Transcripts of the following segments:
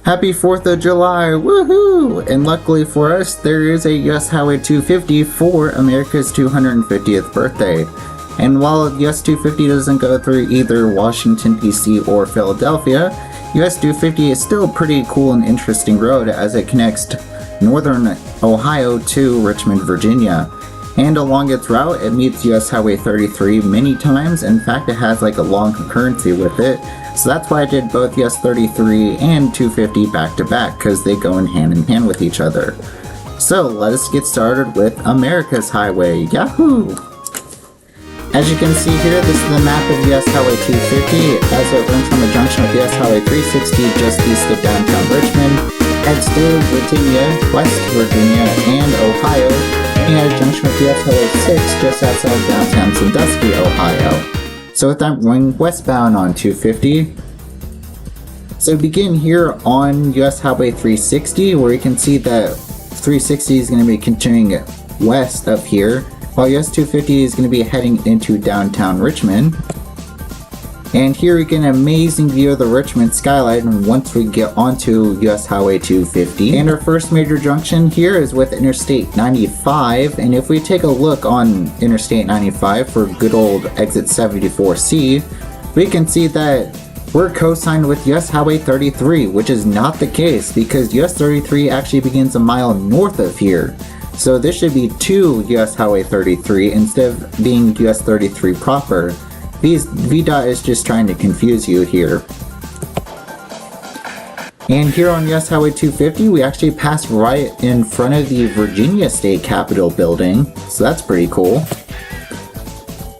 Happy 4th of July, woohoo! And luckily for us, there is a US Highway 250 for America's 250th birthday. And while US 250 doesn't go through either Washington DC or Philadelphia, US 250 is still a pretty cool and interesting road as it connects northern Ohio to Richmond, Virginia. And along its route, it meets US Highway 33 many times. In fact, it has like a long concurrency with it. So that's why I did both US 33 and 250 back to back, because they go in hand with each other. So let us get started with America's Highway. Yahoo! As you can see here, this is the map of US Highway 250 as it runs from the junction with US Highway 360 just east of downtown Richmond, heads through Virginia, West Virginia, and Ohio, and at a junction with US Highway 6 just outside downtown Sandusky, Ohio. So with that, going westbound on 250. So begin here on US Highway 360, where you can see that 360 is going to be continuing west up here, while US 250 is going to be heading into downtown Richmond. And here we get an amazing view of the Richmond skyline once we get onto US Highway 250. And our first major junction here is with Interstate 95, and if we take a look on Interstate 95 for good old exit 74C, we can see that we're co-signed with US Highway 33, which is not the case because US 33 actually begins a mile north of here. So this should be to US Highway 33 instead of being US 33 proper. VDOT is just trying to confuse you here. And here on US Highway 250, we actually pass right in front of the Virginia State Capitol building, so that's pretty cool.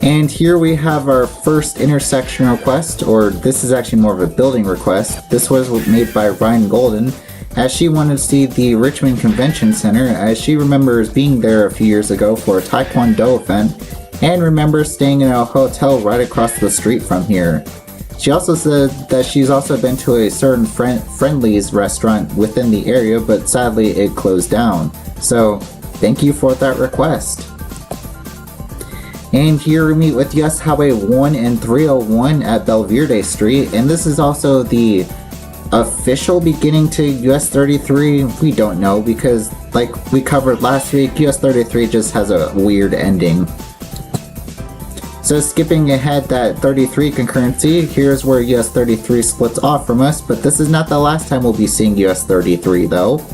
And here we have our first intersection request, or this is actually more of a building request. This was made by Ryan Golden, as she wanted to see the Richmond Convention Center, as she remembers being there a few years ago for a Taekwondo event, and remembers staying in a hotel right across the street from here. She also said that she's also been to a certain Friendly's restaurant within the area, but sadly it closed down. So thank you for that request. And here we meet with US Highway 1 and 301 at Belverde Street, and this is also the official beginning to US 33. We don't know because, like we covered last week, US 33 just has a weird ending. So skipping ahead that 33 concurrency, here's where US 33 splits off from us, but this is not the last time we'll be seeing US 33 though.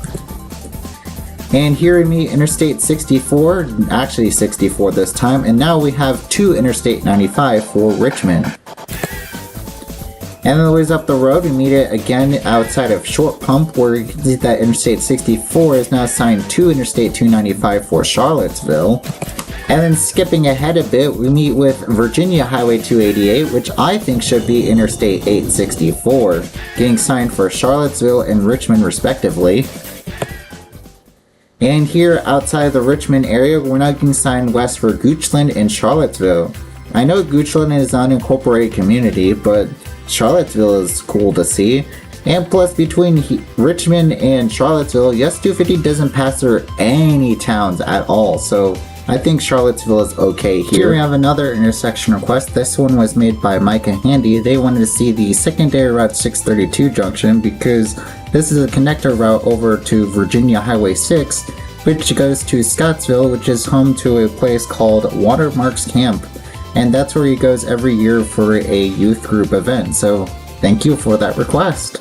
And here we meet Interstate 64, actually 64 this time, and now we have two Interstate 95 for Richmond. And then a ways up the road, we meet it again outside of Short Pump, where you can see that Interstate 64 is now assigned to Interstate 295 for Charlottesville. And then skipping ahead a bit, we meet with Virginia Highway 288, which I think should be Interstate 864, getting signed for Charlottesville and Richmond respectively. And here outside the Richmond area, we're now getting signed west for Goochland and Charlottesville. I know Goochland is an unincorporated community, but Charlottesville is cool to see. And plus, between Richmond and Charlottesville, US 250 doesn't pass through any towns at all, so I think Charlottesville is okay here. Here we have another intersection request. This one was made by Micah Handy. They wanted to see the secondary Route 632 junction because this is a connector route over to Virginia Highway 6, which goes to Scottsville, which is home to a place called Watermarks Camp. And that's where he goes every year for a youth group event. So thank you for that request.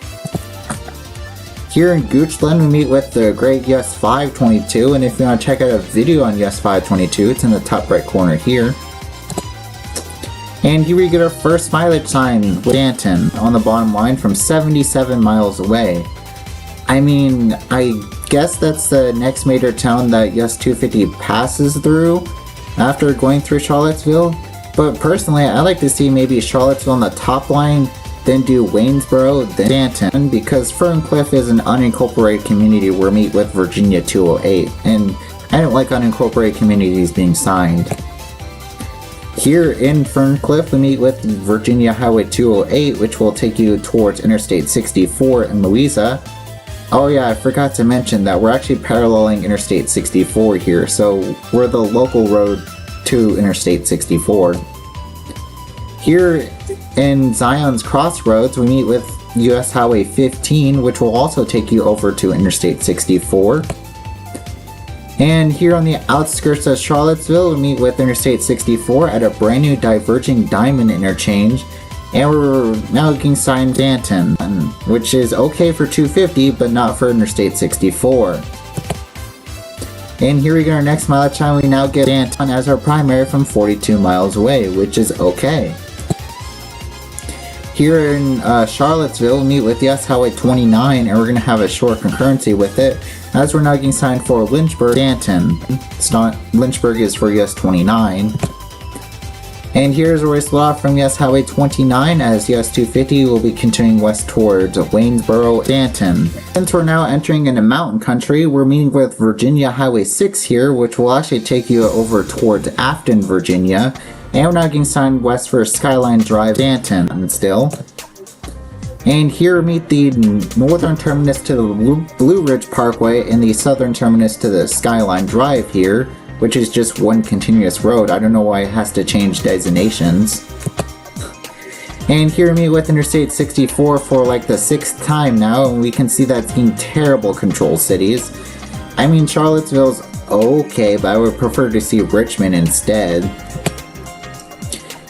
Here in Goochland, we meet with the great US 522, and if you want to check out a video on US 522, it's in the top right corner here. And here we get our first mileage sign with Danton on the bottom line from 77 miles away. I mean, I guess that's the next major town that US 250 passes through after going through Charlottesville. But personally, I like to see maybe Charlottesville on the top line, then do Waynesboro, then Danton, because Ferncliff is an unincorporated community where we meet with Virginia 208, and I don't like unincorporated communities being signed. Here in Ferncliff, we meet with Virginia Highway 208, which will take you towards Interstate 64 in Louisa. Oh yeah, I forgot to mention that we're actually paralleling Interstate 64 here, so we're the local road to Interstate 64. Here in Zion's Crossroads, we meet with US Highway 15, which will also take you over to Interstate 64. And here on the outskirts of Charlottesville, we meet with Interstate 64 at a brand new diverging diamond interchange. And we're now getting signed Stanton, which is okay for 250, but not for Interstate 64. And here we get our next mileage time. We now get Stanton as our primary from 42 miles away, which is okay. Here in Charlottesville, we meet with US Highway 29, and we're going to have a short concurrency with it, as we're now getting signed for Lynchburg, Stanton. It's not, Lynchburg is for US 29. And here's where we split off from US Highway 29, as US 250 will be continuing west towards Waynesboro, Stanton. Since we're now entering into mountain country, we're meeting with Virginia Highway 6 here, which will actually take you over towards Afton, Virginia. And we're now getting signed west for Skyline Drive, Stanton still. And here we meet the northern terminus to the Blue Ridge Parkway and the southern terminus to the Skyline Drive here, which is just one continuous road. I don't know why it has to change designations. And here we meet with Interstate 64 for like the 6th time now, and we can see that it's getting terrible control cities. I mean, Charlottesville's okay, but I would prefer to see Richmond instead.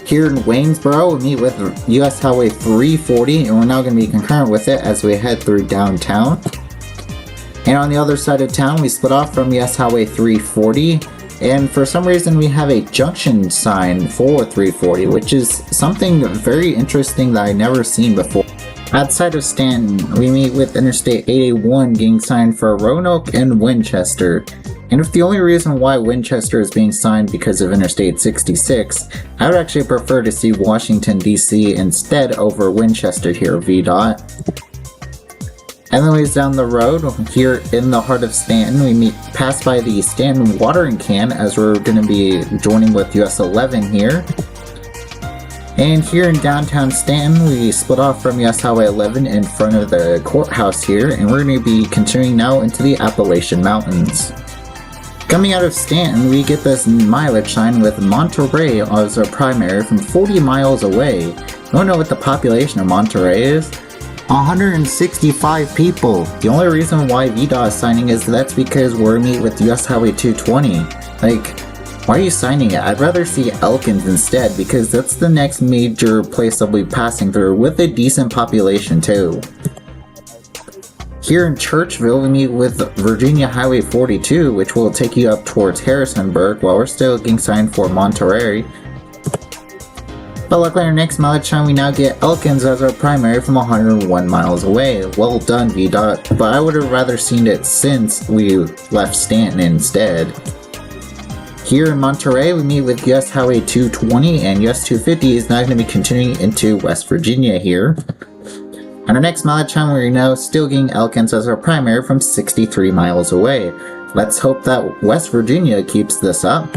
Here in Waynesboro, we meet with US Highway 340, and we're now going to be concurrent with it as we head through downtown. And on the other side of town, we split off from US Highway 340, and for some reason we have a junction sign for 340, which is something very interesting that I've never seen before. Outside of Stanton, we meet with Interstate 881 getting signed for Roanoke and Winchester. And if the only reason why Winchester is being signed because of Interstate 66, I would actually prefer to see Washington, D.C. instead over Winchester here, VDOT. Anyways, down the road, here in the heart of Stanton, we pass by the Stanton watering can as we're going to be joining with US 11 here. And here in downtown Stanton, we split off from US Highway 11 in front of the courthouse here, and we're going to be continuing now into the Appalachian Mountains. Coming out of Stanton, we get this mileage sign with Monterey as our primary from 40 miles away. You don't know what the population of Monterey is? 165 people. The only reason why VDOT is signing is that's because we're meet with US Highway 220. Like, why are you signing it? I'd rather see Elkins instead, because that's the next major place I'll be passing through with a decent population too. Here in Churchville, we meet with Virginia Highway 42, which will take you up towards Harrisonburg, while we're still getting signed for Monterey. But luckily, our next mileage time, we now get Elkins as our primary from 101 miles away. Well done, VDOT, but I would have rather seen it since we left Stanton instead. Here in Monterey, we meet with US Highway 220, and US 250 is now going to be continuing into West Virginia here. On our next mileage time, we're now still getting Elkins as our primary from 63 miles away. Let's hope that West Virginia keeps this up.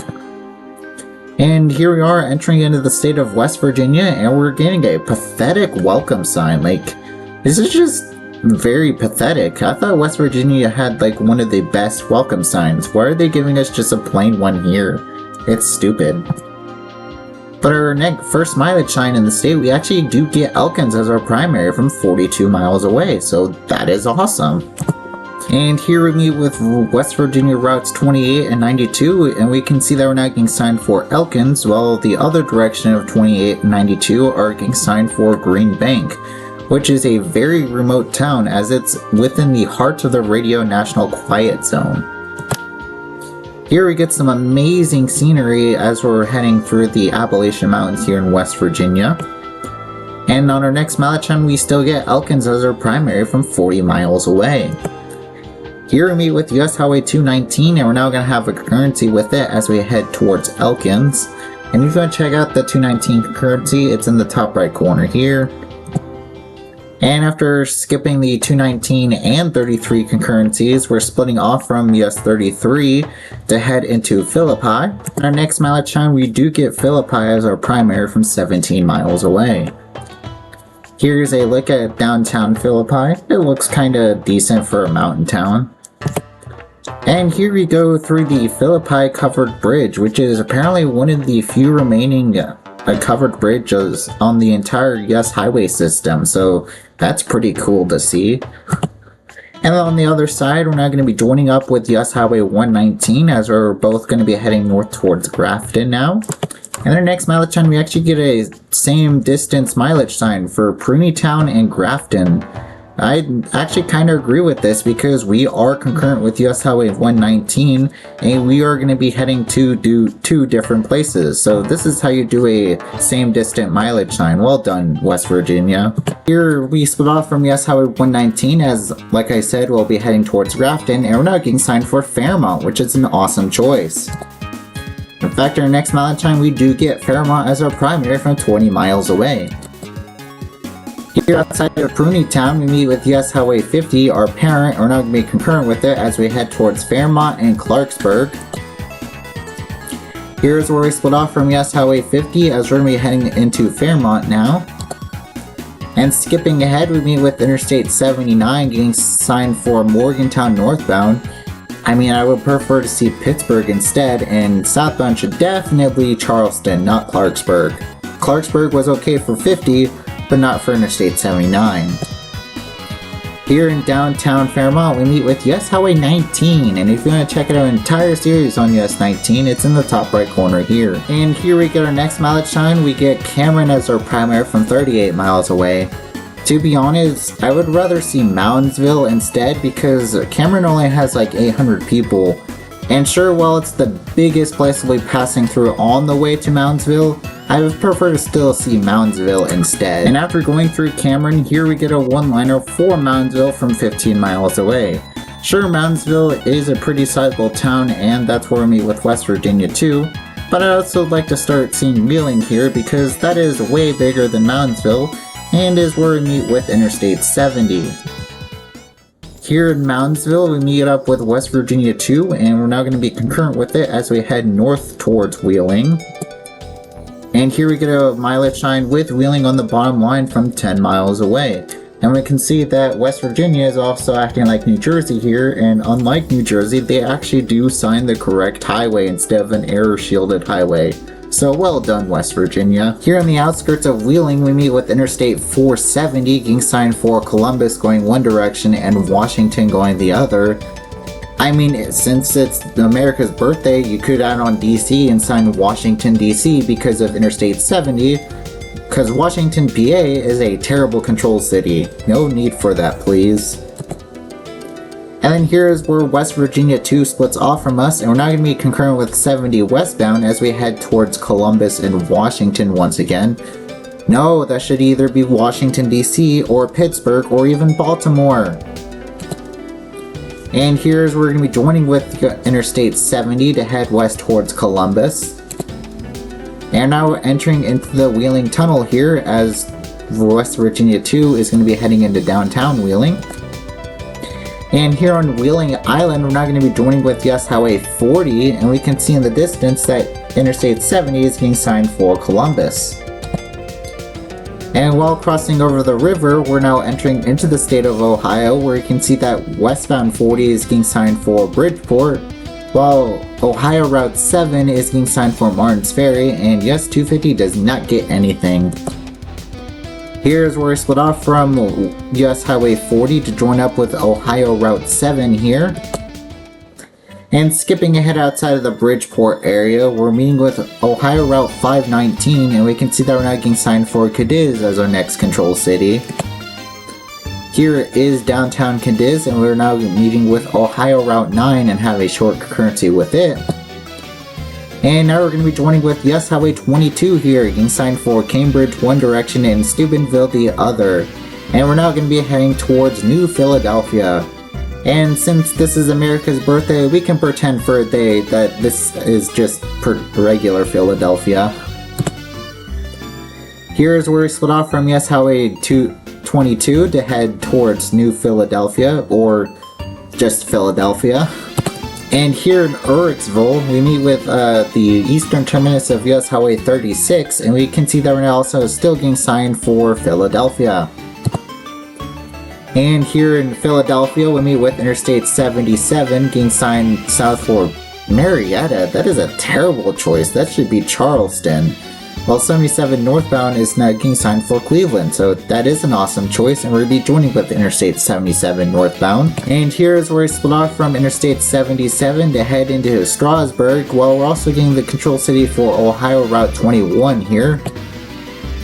And here we are entering into the state of West Virginia, and we're getting a pathetic welcome sign. Like, this is just very pathetic. I thought West Virginia had like one of the best welcome signs. Why are they giving us just a plain one here? It's stupid. But our first mileage sign in the state, we actually do get Elkins as our primary from 42 miles away, so that is awesome. And here we meet with West Virginia routes 28 and 92, and we can see that we're now getting signed for Elkins, while the other direction of 28 and 92 are getting signed for Green Bank, which is a very remote town as it's within the heart of the Radio National Quiet Zone. Here we get some amazing scenery as we're heading through the Appalachian Mountains here in West Virginia. And on our next mileage time, we still get Elkins as our primary from 40 miles away. Here we meet with US Highway 219, and we're now going to have a concurrency with it as we head towards Elkins. And if you want to check out the 219 concurrency, it's in the top right corner here. And after skipping the 219 and 33 concurrencies, we're splitting off from US 33 to head into Philippi. Our next mileage time, we do get Philippi as our primary from 17 miles away. Here's a look at downtown Philippi. It looks kinda decent for a mountain town. And here we go through the Philippi Covered Bridge, which is apparently one of the few remaining covered bridges on the entire US highway system. So That's pretty cool to see. And on the other side, we're now going to be joining up with US Highway 119 as we're both going to be heading north towards Grafton now. And our next mileage sign, we actually get a same distance mileage sign for Pruneytown and Grafton. I actually kind of agree with this because we are concurrent with US Highway 119 and we are going to be heading to do two different places. So this is how you do a same distant mileage sign. Well done, West Virginia. Here we split off from US Highway 119 as, like I said, we'll be heading towards Grafton and we're now getting signed for Fairmont, which is an awesome choice. In fact, our next mileage sign, we do get Fairmont as our primary from 20 miles away. Here outside of Pruneytown, we meet with US Highway 50, our parent. We're now going to be concurrent with it as we head towards Fairmont and Clarksburg. Here's where we split off from US Highway 50 as we're going to be heading into Fairmont now. And skipping ahead, we meet with Interstate 79 getting signed for Morgantown northbound. I mean, I would prefer to see Pittsburgh instead, and southbound should definitely be Charleston, not Clarksburg. Clarksburg was okay for 50, but not for Interstate 79. Here in downtown Fairmont, we meet with US Highway 19, and if you want to check out our entire series on US 19, it's in the top right corner here. And here we get our next mileage sign, we get Cameron as our primary from 38 miles away. To be honest, I would rather see Moundsville instead because Cameron only has like 800 people. And sure, while it's the biggest place we'll be passing through on the way to Moundsville, I would prefer to still see Moundsville instead. And after going through Cameron, here we get a one-liner for Moundsville from 15 miles away. Sure, Moundsville is a pretty sizable town and that's where we meet with West Virginia too, but I'd also like to start seeing Wheeling here because that is way bigger than Moundsville and is where we meet with Interstate 70. Here in Moundsville, we meet up with West Virginia 2, and we're now going to be concurrent with it as we head north towards Wheeling. And here we get a mileage sign with Wheeling on the bottom line from 10 miles away. And we can see that West Virginia is also acting like New Jersey here, and unlike New Jersey, they actually do sign the correct highway instead of an error-shielded highway. So well done, West Virginia. Here on the outskirts of Wheeling, we meet with Interstate 470 getting signed for Columbus going one direction and Washington going the other. I mean, since it's America's birthday, you could add on DC and sign Washington DC because of Interstate 70, because Washington, PA is a terrible control city. No need for that, please. And then here is where West Virginia 2 splits off from us, and we're now going to be concurrent with 70 westbound as we head towards Columbus and Washington once again. No, that should either be Washington DC or Pittsburgh or even Baltimore. And here's where we're going to be joining with Interstate 70 to head west towards Columbus. And now we're entering into the Wheeling Tunnel here as West Virginia 2 is going to be heading into downtown Wheeling. And here on Wheeling Island, we're now going to be joining with US Highway 40, and we can see in the distance that Interstate 70 is being signed for Columbus. And while crossing over the river, we're now entering into the state of Ohio, where you can see that westbound 40 is being signed for Bridgeport, while Ohio Route 7 is being signed for Martins Ferry, and US 250 does not get anything. Here's where we split off from US Highway 40 to join up with Ohio Route 7 here. And skipping ahead outside of the Bridgeport area, we're meeting with Ohio Route 519, and we can see that we're now getting signed for Cadiz as our next control city. Here is downtown Cadiz, and we're now meeting with Ohio Route 9 and have a short concurrency with it. And now we're going to be joining with US Highway 22 here, getting signed for Cambridge one direction and Steubenville the other. And we're now going to be heading towards New Philadelphia. And since this is America's birthday, we can pretend for a day that this is just regular Philadelphia. Here's where we split off from US Highway 22 to head towards New Philadelphia, or just Philadelphia. And here in Urixville, we meet with the eastern terminus of US Highway 36, and we can see that we're now also still getting signed for Philadelphia. And here in Philadelphia, we meet with Interstate 77, getting signed south for Marietta. That is a terrible choice. That should be Charleston. while 77 northbound is now getting signed for Cleveland, so that is an awesome choice, and we'll be joining with Interstate 77 northbound. And here is where we split off from Interstate 77 to head into Strasburg, while we're also getting the control city for Ohio Route 21 here.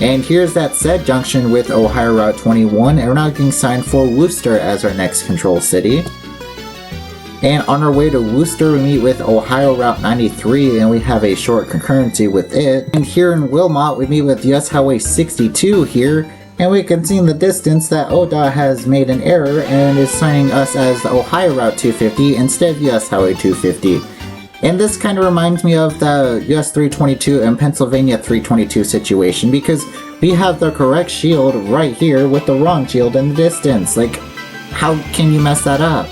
And here's that said junction with Ohio Route 21, and we're now getting signed for Worcester as our next control city. And on our way to Worcester, we meet with Ohio Route 93, and we have a short concurrency with it. And here in Wilmot, we meet with US Highway 62 here, and we can see in the distance that ODOT has made an error and is signing us as the Ohio Route 250 instead of US Highway 250. And this kind of reminds me of the US 322 and Pennsylvania 322 situation, because we have the correct shield right here with the wrong shield in the distance. Like, how can you mess that up?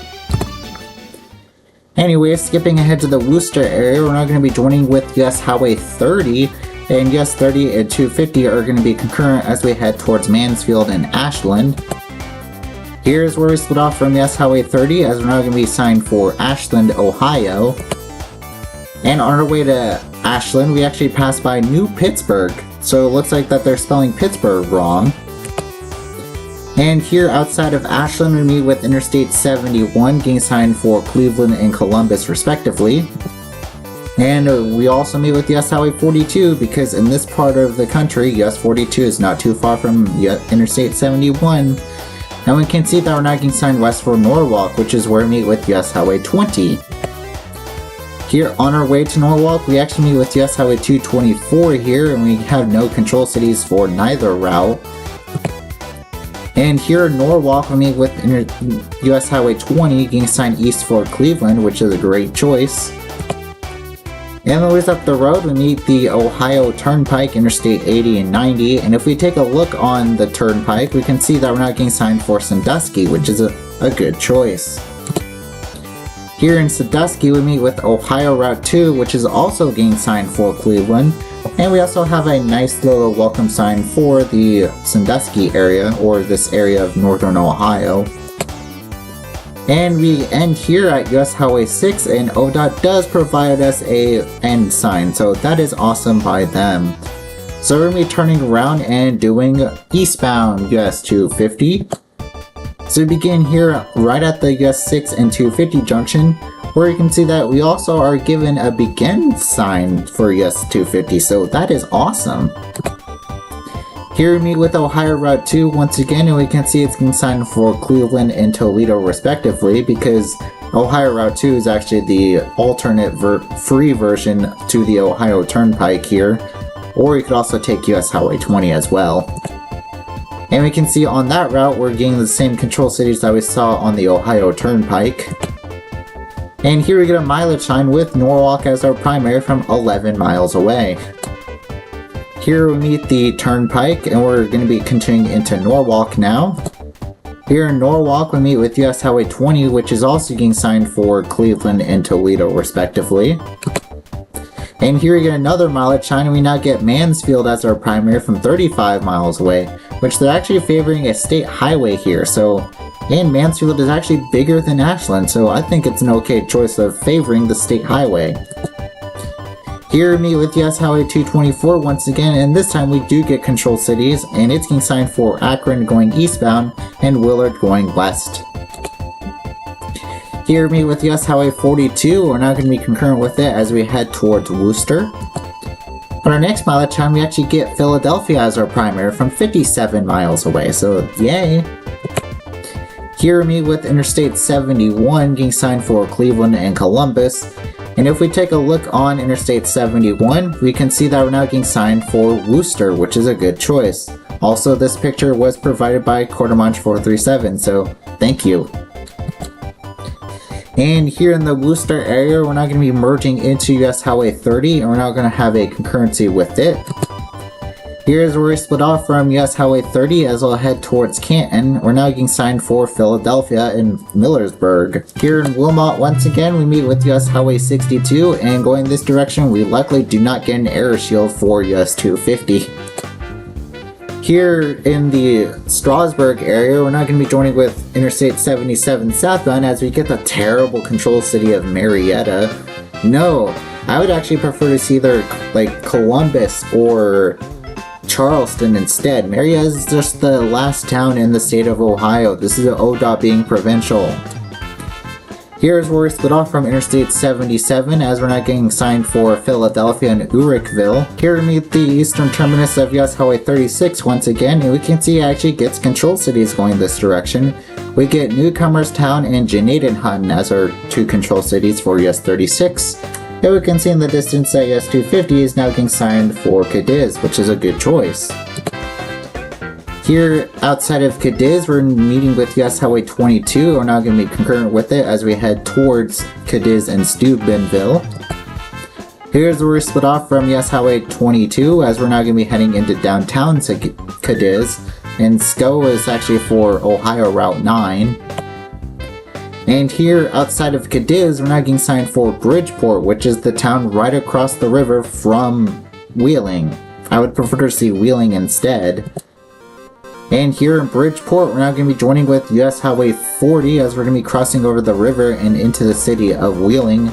Anyway, skipping ahead to the Worcester area, we're now going to be joining with US Highway 30, and US 30 and 250 are going to be concurrent as we head towards Mansfield and Ashland. Here's where we split off from US Highway 30, as we're now going to be signed for Ashland, Ohio. And on our way to Ashland, we actually passed by New Pittsburgh, so it looks like that they're spelling Pittsburgh wrong. And here outside of Ashland, we meet with Interstate 71, getting signed for Cleveland and Columbus respectively. And we also meet with US Highway 42, because in this part of the country, US 42 is not too far from Interstate 71. And we can see that we're now getting signed west for Norwalk, which is where we meet with US Highway 20. Here on our way to Norwalk, we actually meet with US Highway 224 here, and we have no control cities for neither route. And here in Norwalk, we meet with US Highway 20, getting signed east for Cleveland, which is a great choice. And then up the road, we meet the Ohio Turnpike, Interstate 80 and 90, and if we take a look on the Turnpike, we can see that we're not getting signed for Sandusky, which is a good choice. Here in Sandusky, we meet with Ohio Route 2, which is also getting signed for Cleveland. And we also have a nice little welcome sign for the Sandusky area, or this area of northern Ohio. And we end here at US Highway 6, and ODOT does provide us a end sign, so that is awesome by them. So we're going to be turning around and doing eastbound US 250. So we begin here right at the US 6 and 250 junction, where you can see that we also are given a begin sign for US 250, so that is awesome. Here we meet with Ohio Route 2 once again, and we can see it's being signed for Cleveland and Toledo respectively, because Ohio Route 2 is actually the alternate free version to the Ohio Turnpike here, or you could also take US Highway 20 as well. And we can see on that route, we're getting the same control cities that we saw on the Ohio Turnpike. And here we get a mileage sign with Norwalk as our primary from 11 miles away. Here we meet the Turnpike, and we're going to be continuing into Norwalk now. Here in Norwalk, we meet with US Highway 20, which is also getting signed for Cleveland and Toledo respectively. And here we get another mileage sign, and we now get Mansfield as our primary from 35 miles away, which they're actually favoring a state highway here, and Mansfield is actually bigger than Ashland, so I think it's an okay choice of favoring the state highway. Here we meet with US Highway 224 once again, and this time we do get control cities, and it's getting signed for Akron going eastbound and Willard going west. Here we meet with US Highway 42, we're now going to be concurrent with it as we head towards Worcester. On our next mileage time, we actually get Philadelphia as our primary from 57 miles away, so yay! Here we meet with Interstate 71, getting signed for Cleveland and Columbus. And if we take a look on Interstate 71, we can see that we're now getting signed for Worcester, which is a good choice. Also, this picture was provided by Quartermunch 437, so thank you. And here in the Worcester area, we're now going to be merging into US Highway 30, and we're now going to have a concurrency with it. Here's where we split off from US Highway 30 as we'll head towards Canton. We're now getting signed for Philadelphia and Millersburg. Here in Wilmot, once again, we meet with US Highway 62, and going this direction, we luckily do not get an error shield for US 250. Here in the Strasburg area, we're not going to be joining with Interstate 77 southbound as we get the terrible control city of Marietta. No, I would actually prefer to see either like Columbus or Charleston instead. Mania is just the last town in the state of Ohio. This is an ODOT being provincial. Here's where we split off from Interstate 77 as we're not getting signed for Philadelphia and Urickville. Here we meet the eastern terminus of US Highway 36 once again, and we can see it actually gets control cities going this direction. We get Newcomerstown and Janadenhutton as our two control cities for US 36. Here we can see in the distance that US 250 is now getting signed for Cadiz, which is a good choice. Here, outside of Cadiz, we're meeting with US Highway 22. We're now going to be concurrent with it as we head towards Cadiz and Steubenville. Here's where we split off from US Highway 22 as we're now going to be heading into downtown Cadiz. And SCO is actually for Ohio Route 9. And here, outside of Cadiz, we're now getting signed for Bridgeport, which is the town right across the river from Wheeling. I would prefer to see Wheeling instead. And here in Bridgeport, we're now going to be joining with US Highway 40 as we're going to be crossing over the river and into the city of Wheeling.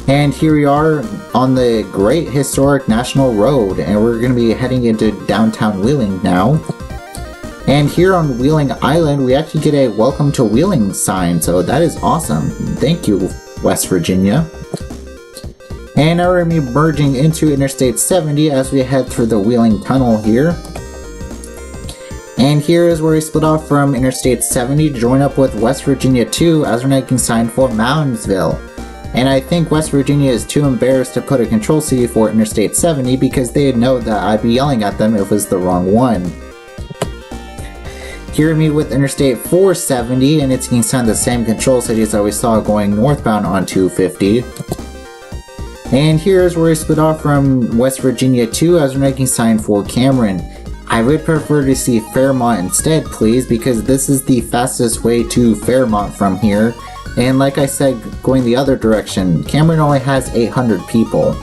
And here we are on the Great Historic National Road, and we're going to be heading into downtown Wheeling now. And here on Wheeling Island, we actually get a Welcome to Wheeling sign, so that is awesome. Thank you, West Virginia. And now we're going to be merging into Interstate 70 as we head through the Wheeling Tunnel here. And here is where we split off from Interstate 70 to join up with West Virginia 2 as we're making sign for Moundsville. And I think West Virginia is too embarrassed to put a control city for Interstate 70 because they'd know that I'd be yelling at them if it was the wrong one. Here we meet with Interstate 470 and it's getting signed the same control cities that we saw going northbound on 250. And here's where we split off from West Virginia 2 as we're making sign for Cameron. I would prefer to see Fairmont instead, please, because this is the fastest way to Fairmont from here. And like I said, going the other direction, Cameron only has 800 people.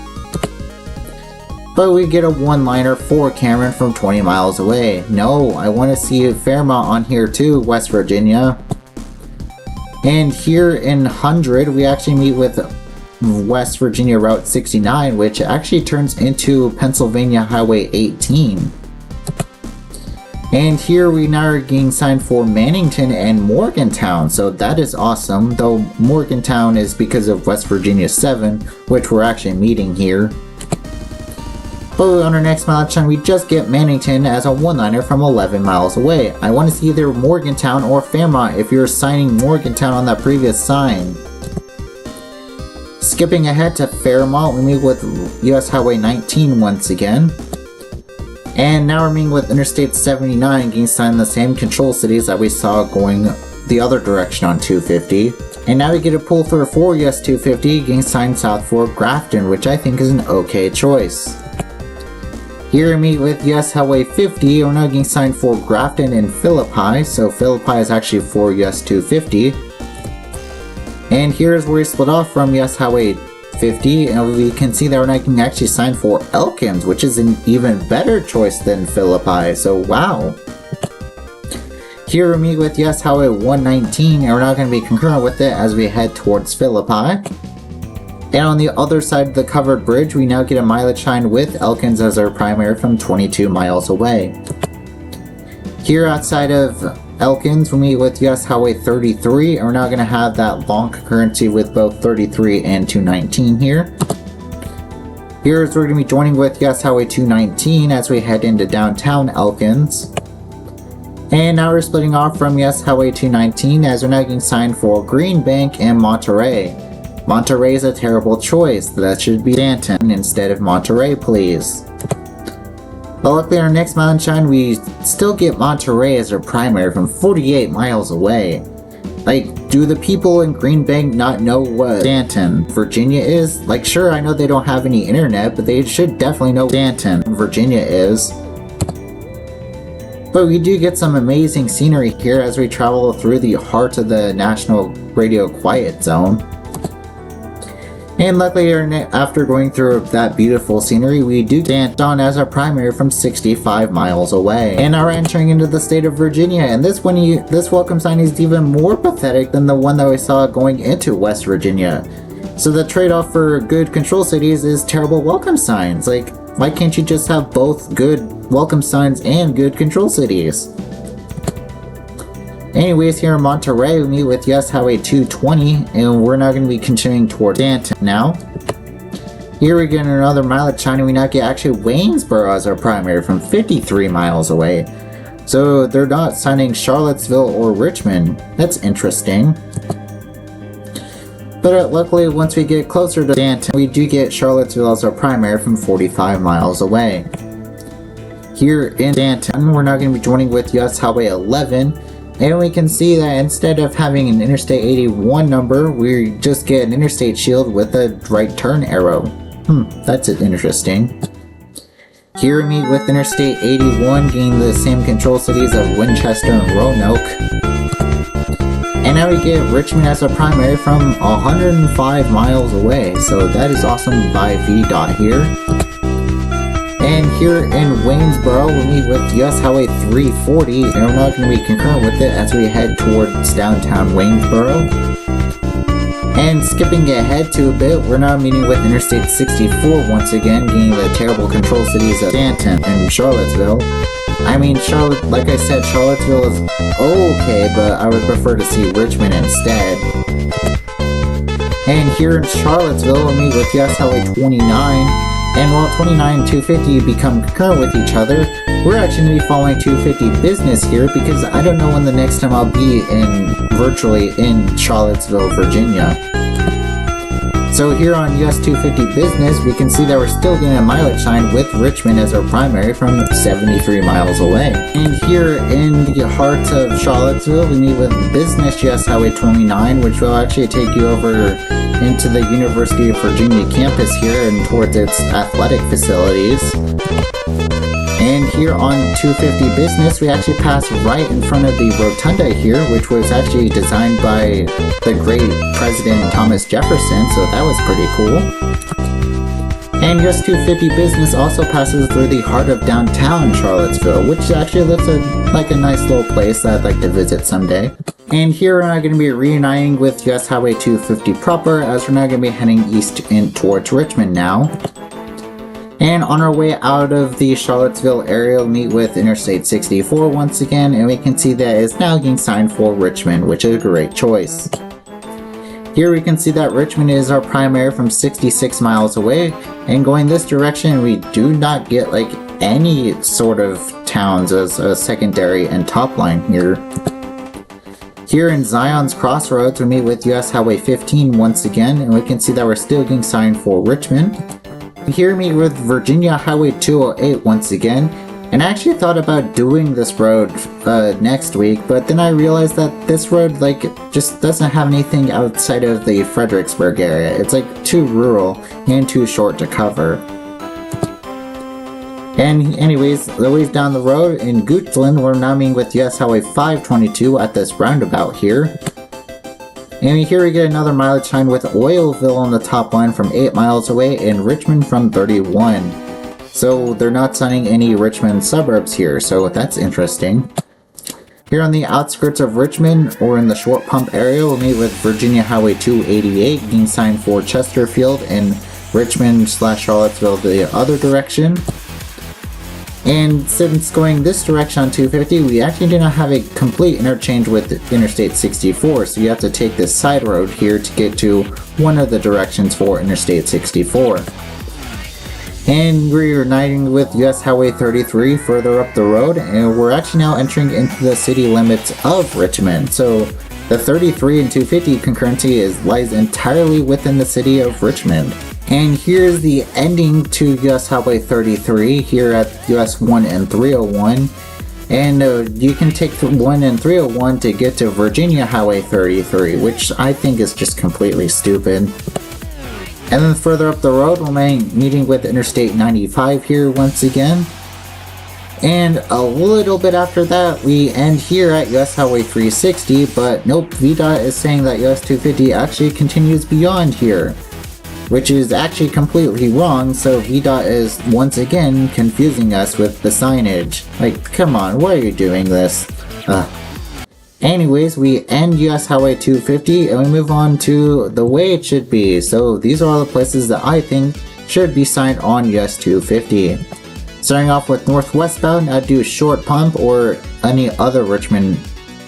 But we get a one-liner for Cameron from 20 miles away. No, I want to see Fairmont on here too, West Virginia. And here in 100, we actually meet with West Virginia Route 69, which actually turns into Pennsylvania Highway 18. And here we now are getting signed for Mannington and Morgantown, so that is awesome, though Morgantown is because of West Virginia 7, which we're actually meeting here. But on our next milestone, we just get Mannington as a one-liner from 11 miles away. I want to see either Morgantown or Fairmont if you're signing Morgantown on that previous sign. Skipping ahead to Fairmont, we meet with US Highway 19 once again. And now we're meeting with Interstate 79 getting signed the same control cities that we saw going the other direction on 250. And now we get a pull through for US 250 getting signed south for Grafton, which I think is an okay choice. Here we meet with US Highway 50, we're now getting signed for Grafton and Philippi, so Philippi is actually for US 250. And here's where we split off from US Highway 50, and we can see that we're not getting actually signed for Elkins, which is an even better choice than Philippi, so wow. Here we meet with US Highway 119, and we're not going to be concurrent with it as we head towards Philippi. And on the other side of the covered bridge, we now get a mileage sign with Elkins as our primary from 22 miles away. Here outside of Elkins, we meet with US Highway 33, and we're now going to have that long concurrency with both 33 and 219 here. Here's where we're going to be joining with US Highway 219 as we head into downtown Elkins. And now we're splitting off from US Highway 219 as we're now getting signed for Green Bank and Monterey. Monterey is a terrible choice. That should be Stanton instead of Monterey, please. But luckily on our next mountain shine, we still get Monterey as our primary from 48 miles away. Like, do the people in Green Bank not know what Stanton, Virginia is? Like, sure, I know they don't have any internet, but they should definitely know what Stanton, Virginia is. But we do get some amazing scenery here as we travel through the heart of the National Radio Quiet Zone. And luckily, after going through that beautiful scenery, we do get on as our primary from 65 miles away. And now we're entering into the state of Virginia, and this welcome sign is even more pathetic than the one that we saw going into West Virginia. So the trade-off for good control cities is terrible welcome signs. Like, why can't you just have both good welcome signs and good control cities? Anyways, here in Monterey, we meet with US Highway 220, and we're now going to be continuing toward Stanton now. Here we get another mileage sign, and we now get actually Waynesboro as our primary from 53 miles away. So they're not signing Charlottesville or Richmond. That's interesting. But luckily, once we get closer to Stanton, we do get Charlottesville as our primary from 45 miles away. Here in Stanton, we're now going to be joining with US Highway 11, and we can see that instead of having an Interstate 81 number, we just get an interstate shield with a right turn arrow. That's interesting. Here we meet with Interstate 81, getting the same control cities of Winchester and Roanoke. And now we get Richmond as a primary from 105 miles away, so that is awesome by VDOT here. And here in Waynesboro, we meet with US Highway 340, and we're not going to be concurrent with it as we head towards downtown Waynesboro. And skipping ahead to a bit, we're now meeting with Interstate 64 once again, getting the terrible control cities of Stanton and Charlottesville. I mean, like I said, Charlottesville is okay, but I would prefer to see Richmond instead. And here in Charlottesville, we'll meet with US Highway 29, and while 29 and 250 become concurrent with each other, we're actually going to be following 250 business here because I don't know when the next time I'll be virtually in Charlottesville, Virginia. So here on US 250 business, we can see that we're still getting a mileage sign with Richmond as our primary from 73 miles away. And here in the heart of Charlottesville, we meet with business US Highway 29, which will actually take you over into the University of Virginia campus here and towards its athletic facilities. And here on 250 business, we actually pass right in front of the rotunda here, which was actually designed by the great President Thomas Jefferson, so that was pretty cool. And US 250 business also passes through the heart of downtown Charlottesville, which actually looks like a nice little place that I'd like to visit someday. And here we're now going to be reuniting with US Highway 250 proper, as we're now going to be heading east in towards Richmond now. And on our way out of the Charlottesville area, we'll meet with Interstate 64 once again, and we can see that it's now getting signed for Richmond, which is a great choice. Here we can see that Richmond is our primary from 66 miles away, and going this direction, we do not get like any sort of towns as a secondary and top line here. Here in Zion's Crossroads, we meet with US Highway 15 once again, and we can see that we're still getting signed for Richmond. Here we meet with Virginia Highway 208 once again, and I actually thought about doing this road next week, but then I realized that this road just doesn't have anything outside of the Fredericksburg area. It's too rural and too short to cover. And anyways, the ways down the road in Goochland, we're now meeting with US Highway 522 at this roundabout here. And here we get another mileage sign with Oilville on the top line from 8 miles away and Richmond from 31. So they're not signing any Richmond suburbs here, so that's interesting. Here on the outskirts of Richmond, or in the Short Pump area, we'll meet with Virginia Highway 288 being signed for Chesterfield and Richmond/Charlottesville the other direction. And since going this direction on 250, we actually do not have a complete interchange with Interstate 64, so you have to take this side road here to get to one of the directions for Interstate 64. And we're uniting with US Highway 33 further up the road, and we're actually now entering into the city limits of Richmond. So the 33 and 250 concurrency lies entirely within the city of Richmond. And here's the ending to US Highway 33 here at US 1 and 301. And you can take 1 and 301 to get to Virginia Highway 33, which I think is just completely stupid. And then further up the road, we'll be meeting with Interstate 95 here once again. And a little bit after that, we end here at US Highway 360, but nope, VDOT is saying that US 250 actually continues beyond here, which is actually completely wrong, so VDOT is once again confusing us with the signage. Come on, why are you doing this? Anyways, we end US Highway 250 and we move on to the way it should be. So these are all the places that I think should be signed on US 250. Starting off with northwestbound, I'd do Short Pump or any other Richmond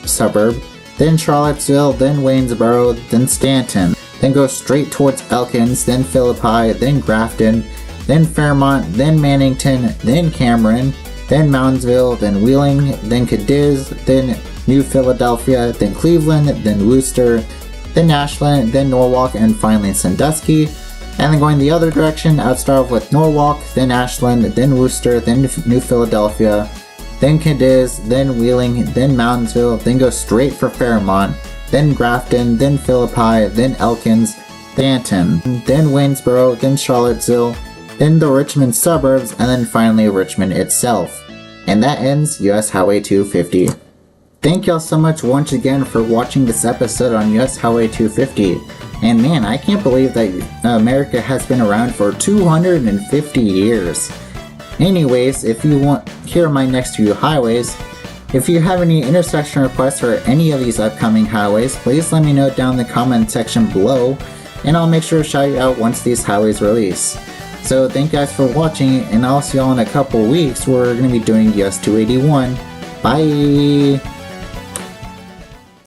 suburb, then Charlottesville, then Waynesboro, then Stanton, then go straight towards Elkins, then Philippi, then Grafton, then Fairmont, then Mannington, then Cameron, then Moundsville, then Wheeling, then Cadiz, then New Philadelphia, then Cleveland, then Worcester, then Ashland, then Norwalk, and finally Sandusky. And then going the other direction, I'd start off with Norwalk, then Ashland, then Worcester, then New Philadelphia, then Cadiz, then Wheeling, then Moundsville, then go straight for Fairmont, then Grafton, then Philippi, then Elkins, Stanton, then Waynesboro, then Charlottesville, then the Richmond suburbs, and then finally Richmond itself. And that ends US Highway 250. Thank y'all so much once again for watching this episode on US Highway 250. And man, I can't believe that America has been around for 250 years. Anyways, if you want to hear my next few highways, if you have any intersection requests for any of these upcoming highways, please let me know down in the comment section below, and I'll make sure to shout you out once these highways release. So thank you guys for watching, and I'll see y'all in a couple weeks where we're going to be doing US 281. Bye!